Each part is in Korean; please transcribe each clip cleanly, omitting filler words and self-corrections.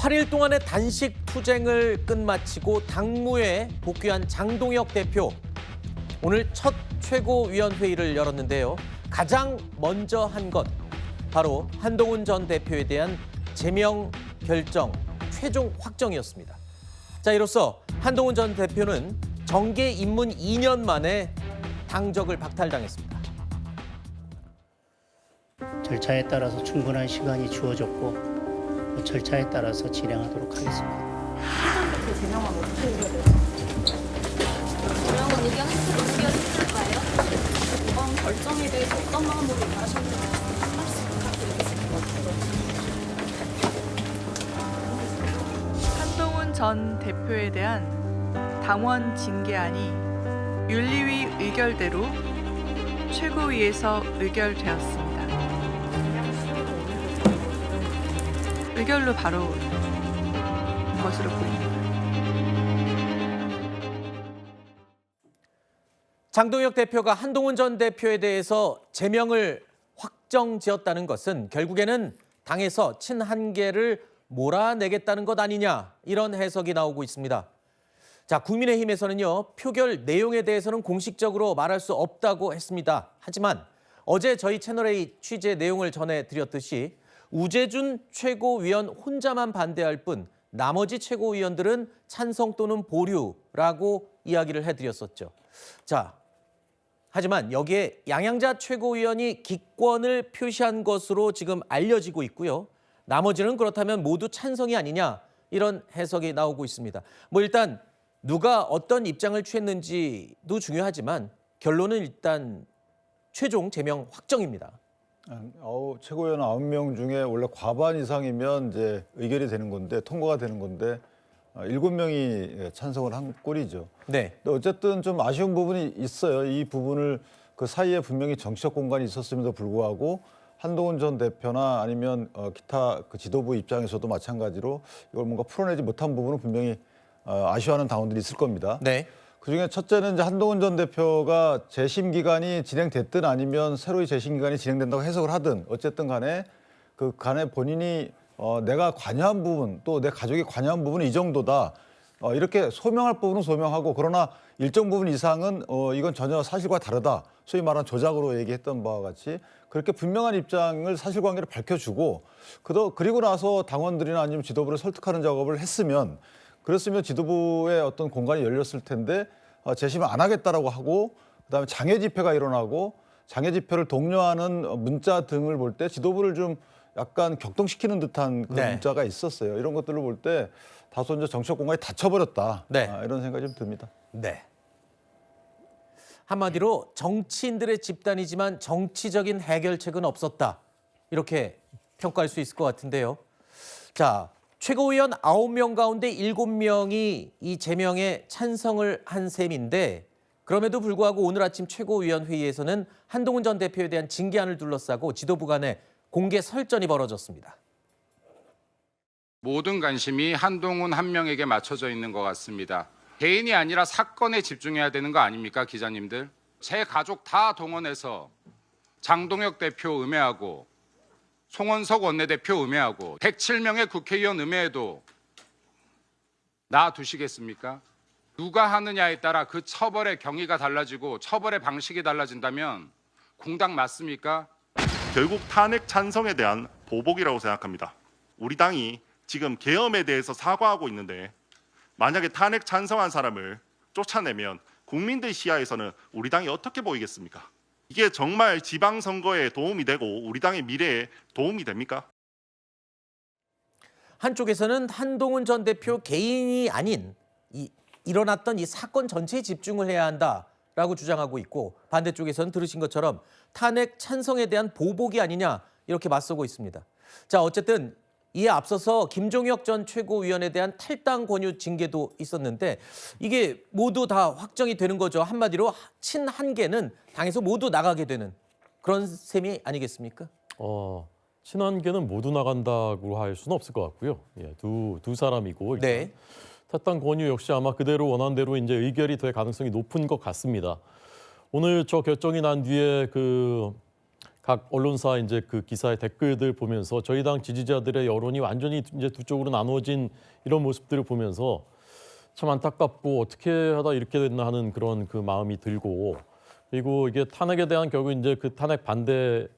8일 동안의 단식 투쟁을 끝마치고 당무에 복귀한 장동혁 대표. 오늘 첫 최고위원회의를 열었는데요. 가장 먼저 한 것, 바로 한동훈 전 대표에 대한 제명 결정 최종 확정이었습니다. 자, 이로써 한동훈 전 대표는 정계 입문 2년 만에 당적을 박탈당했습니다. 절차에 따라서 충분한 시간이 주어졌고 절차에 따라서 진행하도록 하겠습니다. 그 제명은 어떻게 해야 돼요? 제명은 의견 어떻게 하실까요? 이번 결정에 대해서 어떤 마음으로 임하셨는지 한 말씀 부탁드리겠습니다. 한동훈 전 대표에 대한 당원 징계안이 윤리위 의결대로 최고위에서 의결되었습니다. 의결로 바로 것으로 보입니다. 장동혁 대표가 한동훈 전 대표에 대해서 제명을 확정지었다는 것은 결국에는 당에서 친한계를 몰아내겠다는 것 아니냐, 이런 해석이 나오고 있습니다. 자, 국민의힘에서는요, 표결 내용에 대해서는 공식적으로 말할 수 없다고 했습니다. 하지만 어제 저희 채널A 취재 내용을 전해드렸듯이 우재준 최고위원 혼자만 반대할 뿐 나머지 최고위원들은 찬성 또는 보류라고 이야기를 해드렸었죠. 자, 하지만 여기에 양양자 최고위원이 기권을 표시한 것으로 지금 알려지고 있고요. 나머지는 그렇다면 모두 찬성이 아니냐, 이런 해석이 나오고 있습니다. 일단 누가 어떤 입장을 취했는지도 중요하지만 결론은 일단 최종 제명 확정입니다. 최고위원 9명 중에 원래 과반 이상이면 이제 의결이 되는 건데, 통과가 되는 건데 7명이 찬성을 한 꼴이죠. 네. 근데 어쨌든 좀 아쉬운 부분이 있어요. 이 부분을 그 사이에 분명히 정치적 공간이 있었음에도 불구하고 한동훈 전 대표나 아니면 기타 그 지도부 입장에서도 마찬가지로 이걸 뭔가 풀어내지 못한 부분은 분명히 아쉬워하는 당원들이 있을 겁니다. 네. 그중에 첫째는 이제 한동훈 전 대표가 재심 기간이 진행됐든 아니면 새로이 재심 기간이 진행된다고 해석을 하든 어쨌든 간에 그 간에 본인이 내가 관여한 부분, 또 내 가족이 관여한 부분은 이 정도다, 이렇게 소명할 부분은 소명하고, 그러나 일정 부분 이상은 이건 전혀 사실과 다르다, 소위 말하는 조작으로 얘기했던 바와 같이 그렇게 분명한 입장을, 사실관계를 밝혀주고 그리고 나서 당원들이나 아니면 지도부를 설득하는 작업을 했으면, 그랬으면 지도부의 어떤 공간이 열렸을 텐데 재심을 안 하겠다라고 하고, 그다음에 장애 집회가 일어나고, 장애 집회를 독려하는 문자 등을 볼 때 지도부를 좀 약간 격동시키는 듯한 그런 문자가 있었어요. 이런 것들을 볼 때 다소 이제 정치적 공간이 닫혀버렸다, 이런 생각이 좀 듭니다. 네. 한마디로 정치인들의 집단이지만 정치적인 해결책은 없었다, 이렇게 평가할 수 있을 것 같은데요. 자, 최고위원 9명 가운데 7명이 이 제명에 찬성을 한 셈인데, 그럼에도 불구하고 오늘 아침 최고위원 회의에서는 한동훈 전 대표에 대한 징계안을 둘러싸고 지도부 간에 공개 설전이 벌어졌습니다. 모든 관심이 한동훈 한 명에게 맞춰져 있는 것 같습니다. 개인이 아니라 사건에 집중해야 되는 거 아닙니까, 기자님들? 제 가족 다 동원해서 장동혁 대표 음해하고 송원석 원내대표 음해하고 107명의 국회의원 음해해도 놔두시겠습니까? 누가 하느냐에 따라 그 처벌의 경위가 달라지고 처벌의 방식이 달라진다면 공당 맞습니까? 결국 탄핵 찬성에 대한 보복이라고 생각합니다. 우리 당이 지금 계엄에 대해서 사과하고 있는데, 만약에 탄핵 찬성한 사람을 쫓아내면 국민들 시야에서는 우리 당이 어떻게 보이겠습니까? 이게 정말 지방선거에 도움이 되고 우리 당의 미래에 도움이 됩니까? 한쪽에서는 한동훈 전 대표 개인이 아닌 일어났던 이 사건 전체에 집중을 해야 한다라고 주장하고 있고, 반대쪽에서는 들으신 것처럼 탄핵 찬성에 대한 보복이 아니냐, 이렇게 맞서고 있습니다. 자, 어쨌든 이에 앞서서 김종혁 전 최고위원에 대한 탈당 권유 징계도 있었는데, 이게 모두 다 확정이 되는 거죠. 한마디로 친한계는 당에서 모두 나가게 되는 그런 셈이 아니겠습니까? 친한계는 모두 나간다고 할 수는 없을 것 같고요. 두 사람이고 일단 네. 탈당 권유 역시 아마 그대로 원한 대로 이제 의결이 될 가능성이 높은 것 같습니다. 오늘 저 결정이 난 뒤에 그 각 언론사 이제 그 기사의 댓글들 보면서 저희 당 지지자들의 여론이 완전히 이제 두 쪽으로 나누어진 이런 모습들을 보면서 참 안타깝고 어떻게 하다 이렇게 됐나 하는 그런 그 마음이 들고, 그리고 이게 탄핵에 대한 결국 이제 그 탄핵 반대,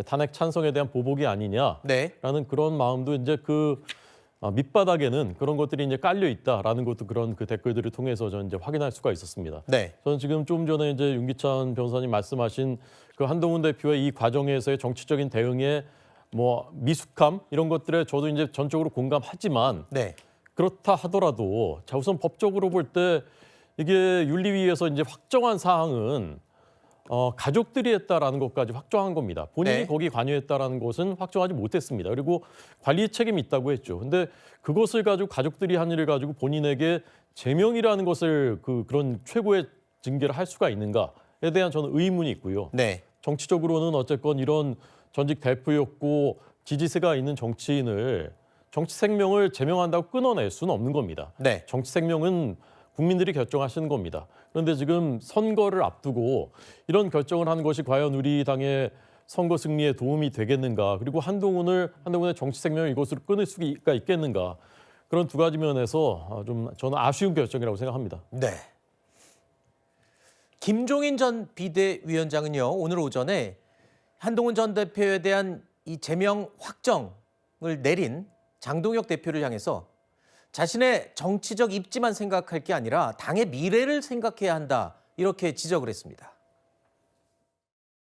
탄핵 찬성에 대한 보복이 아니냐라는 네. 그런 마음도 이제 그 밑바닥에는 그런 것들이 이제 깔려 있다라는 것도 그런 그 댓글들을 통해서 저는 이제 확인할 수가 있었습니다. 네. 저는 지금 좀 전에 이제 윤기찬 변호사님 말씀하신 그 한동훈 대표의 이 과정에서의 정치적인 대응의 뭐 미숙함 이런 것들에 저도 이제 전적으로 공감하지만, 네. 그렇다 하더라도 자 우선 법적으로 볼 때 이게 윤리위에서 이제 확정한 사항은 가족들이 했다라는 것까지 확정한 겁니다. 본인이 네. 거기 관여했다라는 것은 확정하지 못했습니다. 그리고 관리 책임이 있다고 했죠. 근데 그것을 가지고 가족들이 한 일을 가지고 본인에게 제명이라는 것을 그런 최고의 징계를 할 수가 있는가에 대한 저는 의문이 있고요. 네. 정치적으로는 어쨌건 이런 전직 대표였고 지지세가 있는 정치인을 정치 생명을 제명한다고 끊어낼 수는 없는 겁니다. 네. 정치 생명은 국민들이 결정하시는 겁니다. 그런데 지금 선거를 앞두고 이런 결정을 하는 것이 과연 우리 당의 선거 승리에 도움이 되겠는가? 그리고 한동훈의 정치 생명을 이것으로 끊을 수가 있겠는가? 그런 두 가지 면에서 좀 저는 아쉬운 결정이라고 생각합니다. 네. 김종인 전 비대위원장은요, 오늘 오전에 한동훈 전 대표에 대한 이 제명 확정을 내린 장동혁 대표를 향해서 자신의 정치적 입지만 생각할 게 아니라 당의 미래를 생각해야 한다, 이렇게 지적을 했습니다.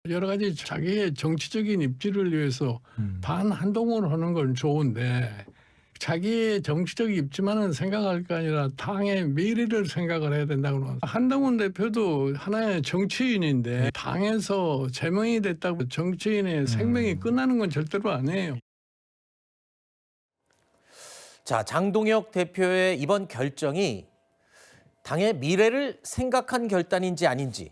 여러 가지 자기의 정치적인 입지를 위해서 반 한동훈을 하는 건 좋은데, 자기의 정치적 입지만은 생각할 게 아니라 당의 미래를 생각을 해야 된다고 합니다. 한동훈 대표도 하나의 정치인인데 당에서 제명이 됐다고 정치인의 생명이 끝나는 건 절대로 아니에요. 자, 장동혁 대표의 이번 결정이 당의 미래를 생각한 결단인지 아닌지,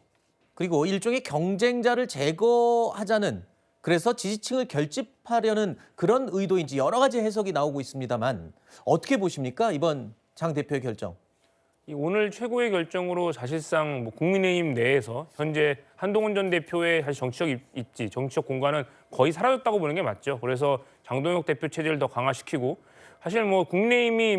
그리고 일종의 경쟁자를 제거하자는, 그래서 지지층을 결집하려는 그런 의도인지 여러 가지 해석이 나오고 있습니다만, 어떻게 보십니까? 이번 장 대표의 결정. 오늘 최고의 결정으로 사실상 국민의힘 내에서 현재 한동훈 전 대표의 사실 정치적 입지, 정치적 공간은 거의 사라졌다고 보는 게 맞죠. 그래서 장동혁 대표 체제를 더 강화시키고, 사실 국민의힘이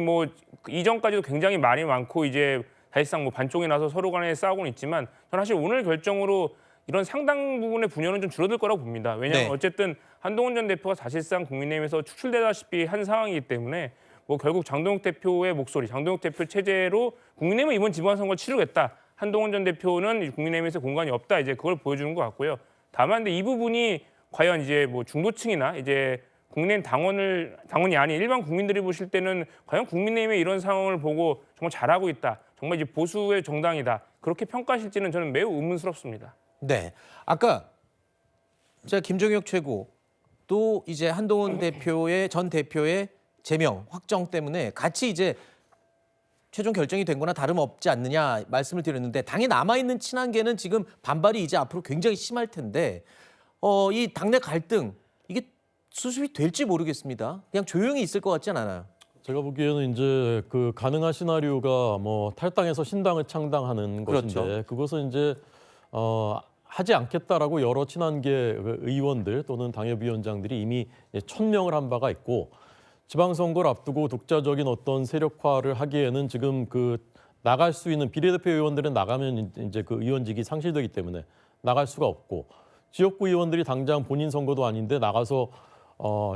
이전까지도 굉장히 말이 많고 이제 사실상 반쪽이 나서 서로 간에 싸우고는 있지만, 저는 사실 오늘 결정으로 이런 상당 부분의 분열은 좀 줄어들 거라고 봅니다. 왜냐하면 네. 어쨌든 한동훈 전 대표가 사실상 국민의힘에서 추출되다시피 한 상황이기 때문에 결국 장동혁 대표의 목소리, 장동혁 대표 체제로 국민의힘은 이번 지방선거를 치르겠다. 한동훈 전 대표는 국민의힘에서 공간이 없다. 이제 그걸 보여주는 것 같고요. 다만 근데 이 부분이 과연 이제 중도층이나 이제 국민의힘 당원이 아닌 일반 국민들이 보실 때는 과연 국민의힘의 이런 상황을 보고 정말 잘하고 있다. 정말 이제 보수의 정당이다. 그렇게 평가하실지는 저는 매우 의문스럽습니다. 네. 아까 제가 김종혁 최고 또 이제 한동훈 전 대표의 제명 확정 때문에 같이 이제 최종 결정이 된 거나 다름없지 않느냐 말씀을 드렸는데, 당에 남아있는 친한계는 지금 반발이 이제 앞으로 굉장히 심할 텐데 이 당내 갈등, 이게 수습이 될지 모르겠습니다. 그냥 조용히 있을 것 같진 않아요. 제가 보기에는 이제 그 가능한 시나리오가 탈당해서 신당을 창당하는 그렇죠. 것인데, 그것은 이제 하지 않겠다라고 여러 친한계 의원들 또는 당협위원장들이 이미 1000명을 한 바가 있고, 지방선거를 앞두고 독자적인 어떤 세력화를 하기에는 지금 나갈 수 있는 비례대표 의원들은 나가면 이제 그 의원직이 상실되기 때문에 나갈 수가 없고, 지역구 의원들이 당장 본인 선거도 아닌데 나가서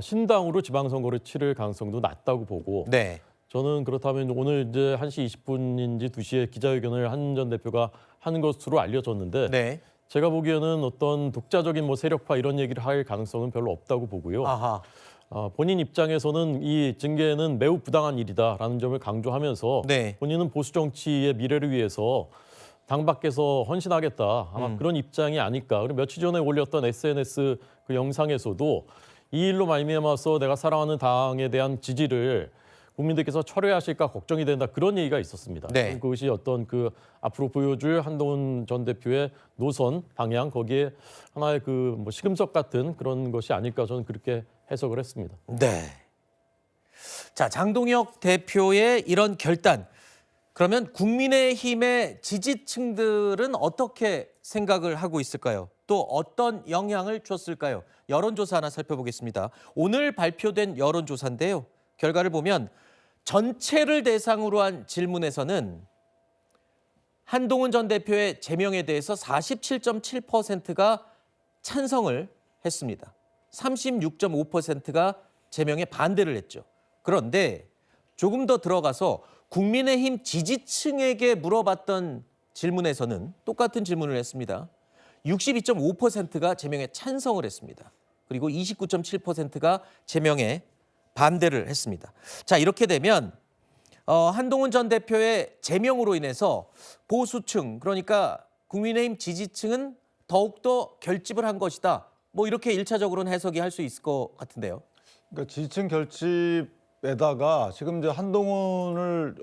신당으로 지방선거를 치를 가능성도 낮다고 보고, 네. 저는 그렇다면 오늘 이제 1시 20분인지 2시에 기자회견을 한 전 대표가 하는 것으로 알려졌는데, 네. 제가 보기에는 어떤 독자적인 세력화 이런 얘기를 할 가능성은 별로 없다고 보고요. 아하. 본인 입장에서는 이 징계는 매우 부당한 일이다라는 점을 강조하면서, 네. 본인은 보수 정치의 미래를 위해서 당 밖에서 헌신하겠다, 아마 그런 입장이 아닐까. 그리고 며칠 전에 올렸던 SNS 그 영상에서도 이 일로 말미암아서 내가 사랑하는 당에 대한 지지를 국민들께서 철회하실까 걱정이 된다, 그런 얘기가 있었습니다. 네. 그것이 어떤 앞으로 보여줄 한동훈 전 대표의 노선 방향, 거기에 하나의 시금석 같은 그런 것이 아닐까, 저는 그렇게 해석을 했습니다. 네. 자, 장동혁 대표의 이런 결단, 그러면 국민의힘의 지지층들은 어떻게 생각을 하고 있을까요? 또 어떤 영향을 줬을까요? 여론조사 하나 살펴보겠습니다. 오늘 발표된 여론조사인데요. 결과를 보면 전체를 대상으로 한 질문에서는 한동훈 전 대표의 제명에 대해서 47.7%가 찬성을 했습니다. 36.5%가 제명에 반대를 했죠. 그런데 조금 더 들어가서 국민의힘 지지층에게 물어봤던 질문에서는 똑같은 질문을 했습니다. 62.5%가 제명에 찬성을 했습니다. 그리고 29.7%가 제명에 반대를 했습니다. 자, 이렇게 되면 한동훈 전 대표의 제명으로 인해서 보수층, 그러니까 국민의힘 지지층은 더욱더 결집을 한 것이다. 뭐 이렇게 1차적으로는 해석이 할 수 있을 것 같은데요. 그러니까 지지층 결집에다가 지금 이제 한동훈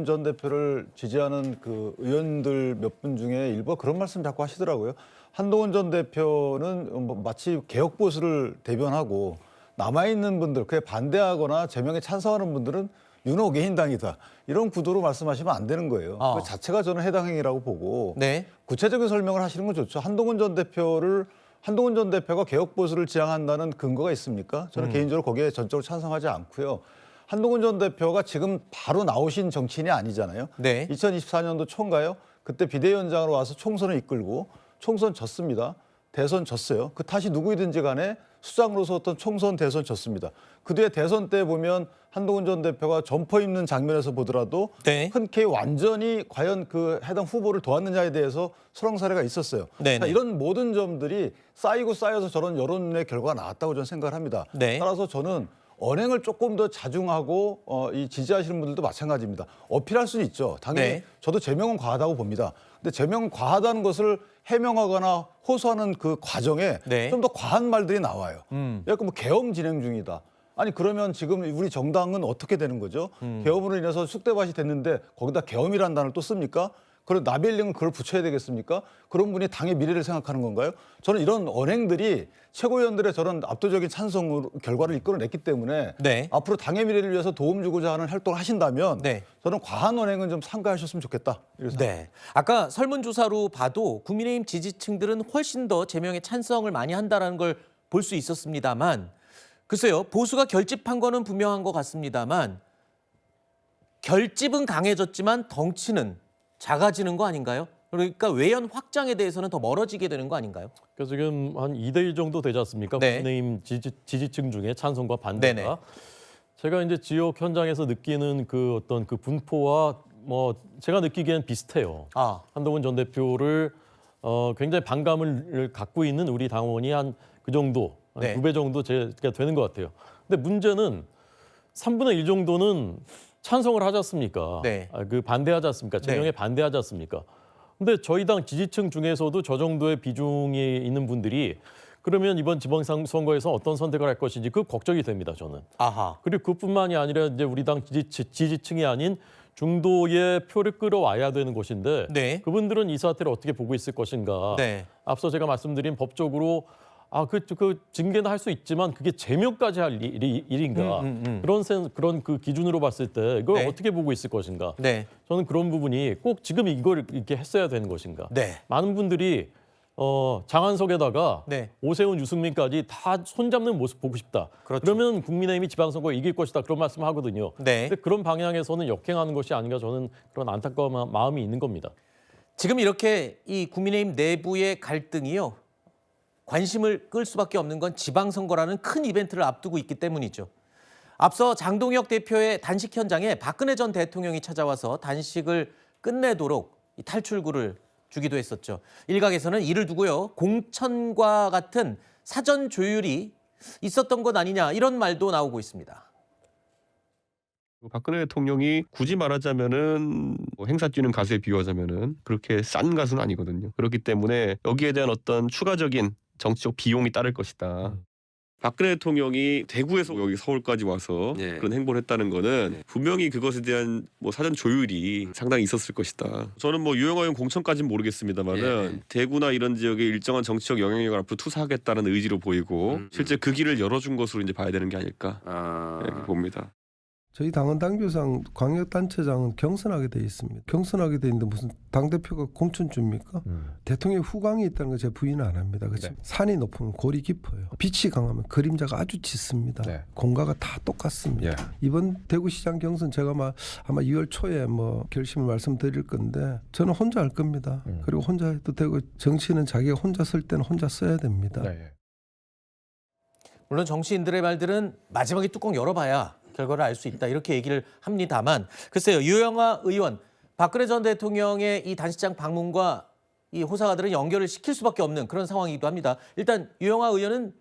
전 대표를 지지하는 그 의원들 몇 분 중에 일부 그런 말씀 자꾸 하시더라고요. 한동훈 전 대표는 뭐 마치 개혁 보수를 대변하고 남아있는 분들, 그에 반대하거나 제명에 찬성하는 분들은 윤호 개인당이다. 이런 구도로 말씀하시면 안 되는 거예요. 그 자체가 저는 해당 행위라고 보고 네. 구체적인 설명을 하시는 건 좋죠. 한동훈 전 대표가 개혁 보수를 지향한다는 근거가 있습니까? 저는 개인적으로 거기에 전적으로 찬성하지 않고요. 한동훈 전 대표가 지금 바로 나오신 정치인이 아니잖아요. 네. 2024년도 초인가요? 그때 비대위원장으로 와서 총선을 이끌고 총선 졌습니다. 대선 졌어요. 그 탓이 누구이든지 간에 수장으로서 어떤 총선 대선 졌습니다. 그 뒤에 대선 때 보면 한동훈 전 대표가 점퍼 입는 장면에서 보더라도 네. 흔쾌히 완전히 과연 그 해당 후보를 도왔느냐에 대해서 설왕 사례가 있었어요. 네네. 자, 이런 모든 점들이 쌓이고 쌓여서 저런 여론의 결과가 나왔다고 저는 생각을 합니다. 네. 따라서 저는 언행을 조금 더 자중하고 이 지지하시는 분들도 마찬가지입니다. 어필할 수는 있죠. 당연히 네. 저도 제명은 과하다고 봅니다. 근데 제명은 과하다는 것을 해명하거나 호소하는 그 과정에 네. 좀 더 과한 말들이 나와요. 약간 뭐 계엄 진행 중이다. 아니 그러면 지금 우리 정당은 어떻게 되는 거죠? 계엄으로 인해서 쑥대밭이 됐는데 거기다 계엄이라는 단어를 또 씁니까? 그럼 나벨링은 그걸 붙여야 되겠습니까? 그런 분이 당의 미래를 생각하는 건가요? 저는 이런 언행들이 최고위원들의 저런 압도적인 찬성 결과를 이끌어냈기 때문에 네. 앞으로 당의 미래를 위해서 도움 주고자 하는 활동을 하신다면 네. 저는 과한 언행은 좀 삼가하셨으면 좋겠다. 이렇게 네. 아까 설문조사로 봐도 국민의힘 지지층들은 훨씬 더 제명에 찬성을 많이 한다는 걸 볼 수 있었습니다만 글쎄요. 보수가 결집한 거는 분명한 것 같습니다만 결집은 강해졌지만 덩치는 작아지는 거 아닌가요? 그러니까 외연 확장에 대해서는 더 멀어지게 되는 거 아닌가요? 그러니까 지금 한 2대1 정도 되지 않습니까? 네. 국민의힘 지지층 중에 찬성과 반대가. 네네. 제가 이제 지역 현장에서 느끼는 그 어떤 그 분포와 뭐 제가 느끼기엔 비슷해요. 한동훈 전 대표를 굉장히 반감을 갖고 있는 우리 당원이 한 그 정도, 네. 2배 정도 제가 되는 것 같아요. 근데 문제는 3분의 1 정도는 찬성을 하지 않습니까? 네. 그 반대하지 않습니까? 제명에 네. 반대하지 않습니까? 근데 저희 당 지지층 중에서도 저 정도의 비중이 있는 분들이 그러면 이번 지방선거에서 어떤 선택을 할 것인지 그 걱정이 됩니다, 저는. 아하. 그리고 그뿐만이 아니라 이제 우리 당 지지층이 아닌 중도의 표를 끌어와야 되는 것인데 네. 그분들은 이 사태를 어떻게 보고 있을 것인가. 네. 앞서 제가 말씀드린 법적으로 그 징계는 할 수 있지만 그게 제명까지 할 일인가. 그런 그 기준으로 봤을 때 이걸 네. 어떻게 보고 있을 것인가. 네. 저는 그런 부분이 꼭 지금 이걸 이렇게 했어야 되는 것인가. 네. 많은 분들이 장한석에다가 네. 오세훈, 유승민까지 다 손잡는 모습 보고 싶다. 그렇죠. 그러면 국민의힘이 지방선거에 이길 것이다. 그런 말씀을 하거든요. 네. 근데 그런 방향에서는 역행하는 것이 아닌가 저는 그런 안타까운 마음이 있는 겁니다. 지금 이렇게 이 국민의힘 내부의 갈등이요. 관심을 끌 수밖에 없는 건 지방선거라는 큰 이벤트를 앞두고 있기 때문이죠. 앞서 장동혁 대표의 단식 현장에 박근혜 전 대통령이 찾아와서 단식을 끝내도록 이 탈출구를 주기도 했었죠. 일각에서는 이를 두고요. 공천과 같은 사전 조율이 있었던 것 아니냐 이런 말도 나오고 있습니다. 박근혜 대통령이 굳이 말하자면은 뭐 행사 뛰는 가수에 비유하자면은 그렇게 싼 가수는 아니거든요. 그렇기 때문에 여기에 대한 어떤 추가적인 정치적 비용이 따를 것이다. 박근혜 대통령이 대구에서 여기 서울까지 와서 그런 행보를 했다는 거는 분명히 그것에 대한 뭐 사전 조율이 상당히 있었을 것이다. 저는 뭐 유영하 공천까지는 모르겠습니다만은 대구나 이런 지역에 일정한 정치적 영향력을 앞으로 투사하겠다는 의지로 보이고 실제 그 길을 열어준 것으로 이제 봐야 되는 게 아닐까 이렇게 봅니다. 저희 당은 당규상 광역단체장은 경선하게 돼 있습니다. 경선하게 돼 있는데 무슨 당대표가 공천줍니까? 대통령 후광이 있다는 거 제가 부인은 안 합니다. 그렇죠? 네. 산이 높으면 골이 깊어요. 빛이 강하면 그림자가 아주 짙습니다. 네. 공가가 다 똑같습니다. 예. 이번 대구시장 경선 제가 아마 2월 초에 결심을 말씀드릴 건데 저는 혼자 할 겁니다. 그리고 혼자 해도 되고 정치는 자기가 혼자 쓸 때는 혼자 써야 됩니다. 네. 물론 정치인들의 말들은 마지막에 뚜껑 열어봐야 결과를 알 수 있다 이렇게 얘기를 합니다만 글쎄요. 유영하 의원, 박근혜 전 대통령의 이 단식장 방문과 이 호사가들은 연결을 시킬 수밖에 없는 그런 상황이기도 합니다. 일단 유영하 의원은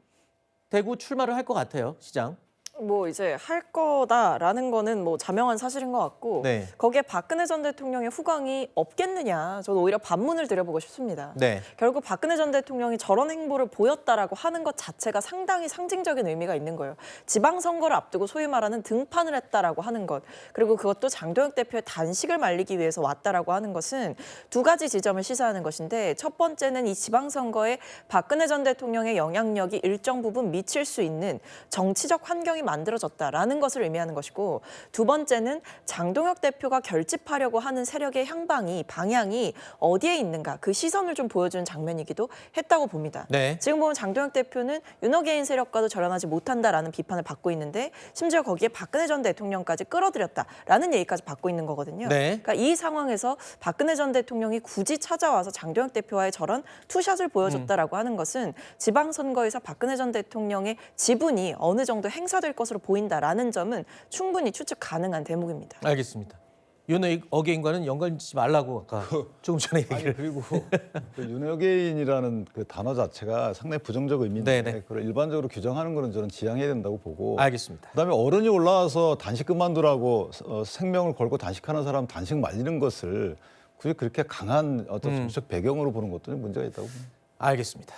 대구 출마를 할 것 같아요. 시장. 뭐 이제 할 거다라는 거는 뭐 자명한 사실인 것 같고 네. 거기에 박근혜 전 대통령의 후광이 없겠느냐 저는 오히려 반문을 드려보고 싶습니다. 네. 결국 박근혜 전 대통령이 저런 행보를 보였다라고 하는 것 자체가 상당히 상징적인 의미가 있는 거예요. 지방선거를 앞두고 소위 말하는 등판을 했다라고 하는 것 그리고 그것도 장동혁 대표의 단식을 말리기 위해서 왔다라고 하는 것은 두 가지 지점을 시사하는 것인데 첫 번째는 이 지방선거에 박근혜 전 대통령의 영향력이 일정 부분 미칠 수 있는 정치적 환경이 만들어졌다라는 것을 의미하는 것이고 두 번째는 장동혁 대표가 결집하려고 하는 세력의 방향이 어디에 있는가 그 시선을 좀 보여주는 장면이기도 했다고 봅니다. 네. 지금 보면 장동혁 대표는 윤호개인 세력과도 절연하지 못한다라는 비판을 받고 있는데 심지어 거기에 박근혜 전 대통령까지 끌어들였다라는 얘기까지 받고 있는 거거든요. 네. 그러니까 이 상황에서 박근혜 전 대통령이 굳이 찾아와서 장동혁 대표와의 저런 투샷을 보여줬다라고 하는 것은 지방선거에서 박근혜 전 대통령의 지분이 어느 정도 행사될 것으로 보인다라는 점은 충분히 추측 가능한 대목입니다. 알겠습니다. 윤어게인과는 연관짓지 말라고 아까 조금 전에 얘기를. 아니, 그리고 그 윤호개인이라는 그 단어 자체가 상당히 부정적 의미인데 네네. 그걸 일반적으로 규정하는 거는 저는 지양해야 된다고 보고 알겠습니다. 그다음에 어른이 올라와서 단식 그만두라고 생명을 걸고 단식하는 사람 단식 말리는 것을 굳이 그렇게 강한 어떤 정치적 배경으로 보는 것도 문제가 있다고 봅니다. 알겠습니다.